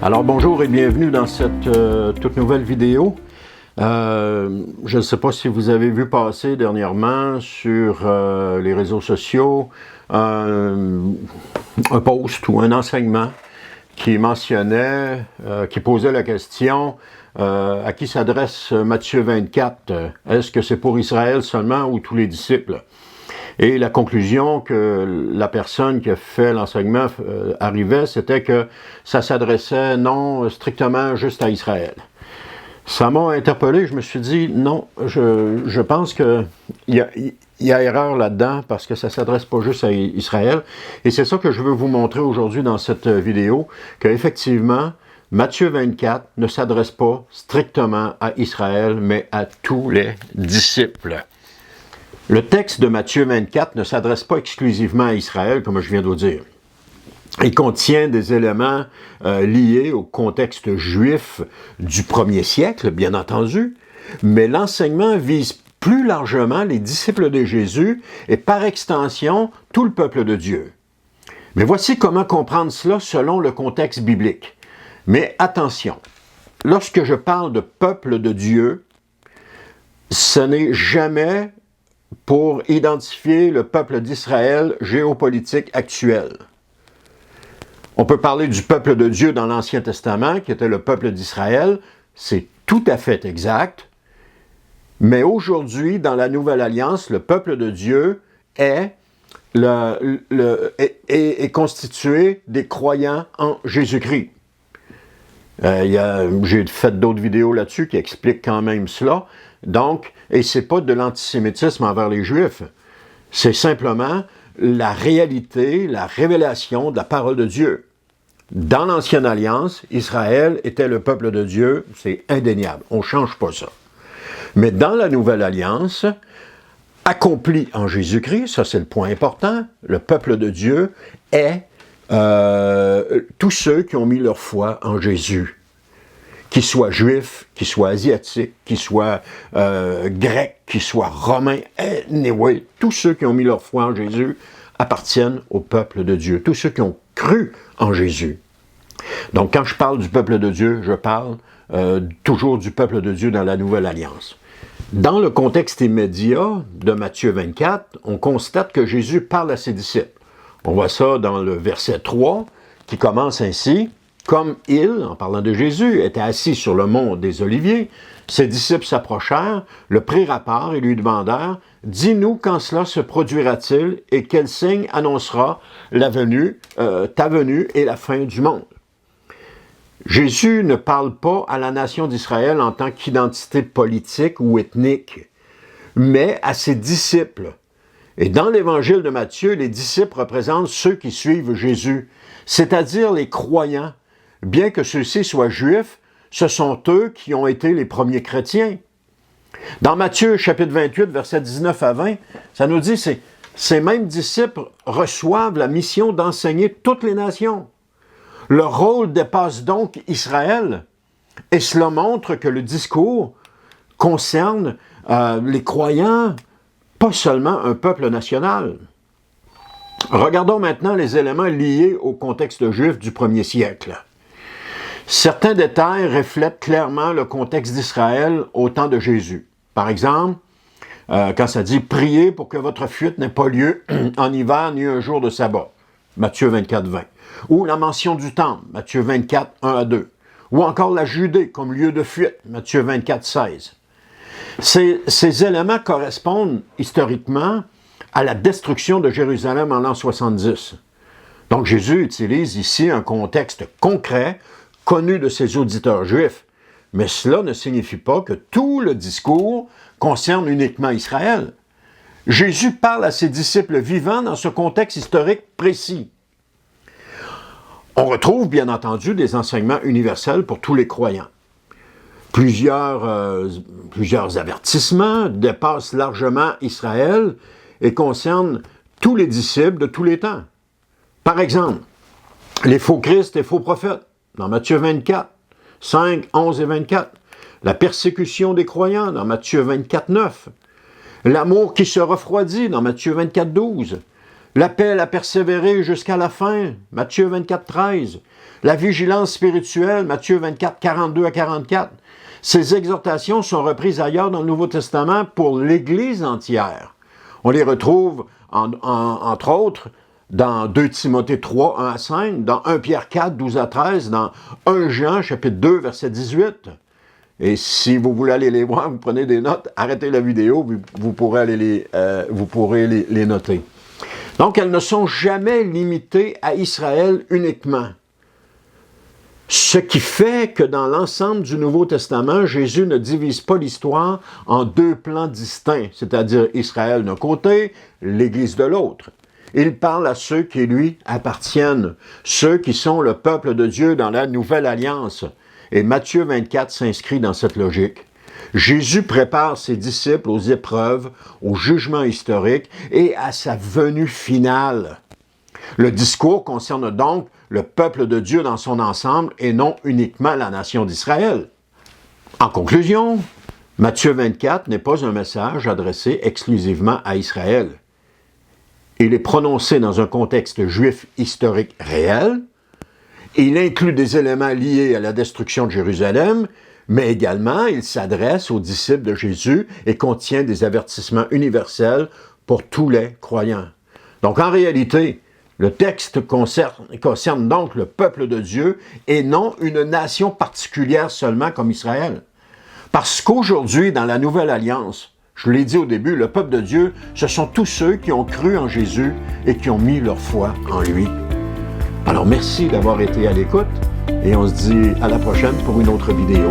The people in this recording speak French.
Alors bonjour et bienvenue dans cette toute nouvelle vidéo. Je ne sais pas si vous avez vu passer dernièrement sur les réseaux sociaux un post ou un enseignement qui mentionnait, qui posait la question à qui s'adresse Matthieu 24. Est-ce que c'est pour Israël seulement ou tous les disciples? Et la conclusion que la personne qui a fait l'enseignement arrivait, c'était que ça s'adressait non strictement juste à Israël. Ça m'a interpellé, je me suis dit, non, je pense qu'il y a erreur là-dedans parce que ça ne s'adresse pas juste à Israël. Et c'est ça que je veux vous montrer aujourd'hui dans cette vidéo, qu'effectivement, Matthieu 24 ne s'adresse pas strictement à Israël, mais à tous les disciples. Le texte de Matthieu 24 ne s'adresse pas exclusivement à Israël, comme je viens de vous dire. Il contient des éléments liés au contexte juif du premier siècle, bien entendu, mais l'enseignement vise plus largement les disciples de Jésus et par extension tout le peuple de Dieu. Mais voici comment comprendre cela selon le contexte biblique. Mais attention, lorsque je parle de peuple de Dieu, ce n'est jamais pour identifier le peuple d'Israël géopolitique actuel. On peut parler du peuple de Dieu dans l'Ancien Testament, qui était le peuple d'Israël, c'est tout à fait exact, mais aujourd'hui, dans la Nouvelle Alliance, le peuple de Dieu est constitué des croyants en Jésus-Christ. J'ai fait d'autres vidéos là-dessus qui expliquent quand même cela. Donc, et c'est pas de l'antisémitisme envers les Juifs, c'est simplement la réalité, la révélation de la parole de Dieu. Dans l'Ancienne Alliance, Israël était le peuple de Dieu, c'est indéniable, on ne change pas ça. Mais dans la Nouvelle Alliance, accomplie en Jésus-Christ, ça c'est le point important, le peuple de Dieu est tous ceux qui ont mis leur foi en Jésus. Qu'ils soient juifs, qu'ils soient asiatiques, qu'ils soient grecs, qu'ils soient romains, anyway, tous ceux qui ont mis leur foi en Jésus appartiennent au peuple de Dieu, tous ceux qui ont cru en Jésus. Donc quand je parle du peuple de Dieu, je parle toujours du peuple de Dieu dans la Nouvelle Alliance. Dans le contexte immédiat de Matthieu 24, on constate que Jésus parle à ses disciples. On voit ça dans le verset 3, qui commence ainsi. Comme il, en parlant de Jésus, était assis sur le mont des Oliviers, ses disciples s'approchèrent, le prirent à part et lui demandèrent « Dis-nous quand cela se produira-t-il et quel signe annoncera ta venue et la fin du monde? » Jésus ne parle pas à la nation d'Israël en tant qu'identité politique ou ethnique, mais à ses disciples. Et dans l'Évangile de Matthieu, les disciples représentent ceux qui suivent Jésus, c'est-à-dire les croyants. Bien que ceux-ci soient juifs, ce sont eux qui ont été les premiers chrétiens. Dans Matthieu, chapitre 28, versets 19 à 20, ça nous dit que ces mêmes disciples reçoivent la mission d'enseigner toutes les nations. Leur rôle dépasse donc Israël, et cela montre que le discours concerne les croyants, pas seulement un peuple national. Regardons maintenant les éléments liés au contexte juif du premier siècle. Certains détails reflètent clairement le contexte d'Israël au temps de Jésus. Par exemple, quand ça dit « Priez pour que votre fuite n'ait pas lieu en hiver ni un jour de sabbat », Matthieu 24, 20. Ou la mention du temple, Matthieu 24, 1 à 2. Ou encore la Judée comme lieu de fuite, Matthieu 24, 16. Ces éléments correspondent historiquement à la destruction de Jérusalem en l'an 70. Donc Jésus utilise ici un contexte concret, connu de ses auditeurs juifs, mais cela ne signifie pas que tout le discours concerne uniquement Israël. Jésus parle à ses disciples vivants dans ce contexte historique précis. On retrouve bien entendu des enseignements universels pour tous les croyants. Plusieurs avertissements dépassent largement Israël et concernent tous les disciples de tous les temps. Par exemple, les faux Christ et faux prophètes, dans Matthieu 24, 5, 11 et 24. La persécution des croyants, dans Matthieu 24, 9. L'amour qui se refroidit, dans Matthieu 24, 12. L'appel à persévérer jusqu'à la fin, Matthieu 24, 13. La vigilance spirituelle, Matthieu 24, 42 à 44. Ces exhortations sont reprises ailleurs dans le Nouveau Testament pour l'Église entière. On les retrouve, entre autres, dans 2 Timothée 3, 1 à 5, dans 1 Pierre 4, 12 à 13, dans 1 Jean, chapitre 2, verset 18. Et si vous voulez aller les voir, vous prenez des notes, arrêtez la vidéo, vous pourrez les noter. Donc, elles ne sont jamais limitées à Israël uniquement. Ce qui fait que dans l'ensemble du Nouveau Testament, Jésus ne divise pas l'histoire en 2 plans distincts, c'est-à-dire Israël d'un côté, l'Église de l'autre. Il parle à ceux qui lui appartiennent, ceux qui sont le peuple de Dieu dans la Nouvelle Alliance. Et Matthieu 24 s'inscrit dans cette logique. Jésus prépare ses disciples aux épreuves, au jugement historique et à sa venue finale. Le discours concerne donc le peuple de Dieu dans son ensemble et non uniquement la nation d'Israël. En conclusion, Matthieu 24 n'est pas un message adressé exclusivement à Israël. Il est prononcé dans un contexte juif historique réel. Il inclut des éléments liés à la destruction de Jérusalem, mais également il s'adresse aux disciples de Jésus et contient des avertissements universels pour tous les croyants. Donc en réalité, le texte concerne donc le peuple de Dieu et non une nation particulière seulement comme Israël. Parce qu'aujourd'hui, dans la Nouvelle Alliance, je l'ai dit au début, le peuple de Dieu, ce sont tous ceux qui ont cru en Jésus et qui ont mis leur foi en lui. Alors merci d'avoir été à l'écoute et on se dit à la prochaine pour une autre vidéo.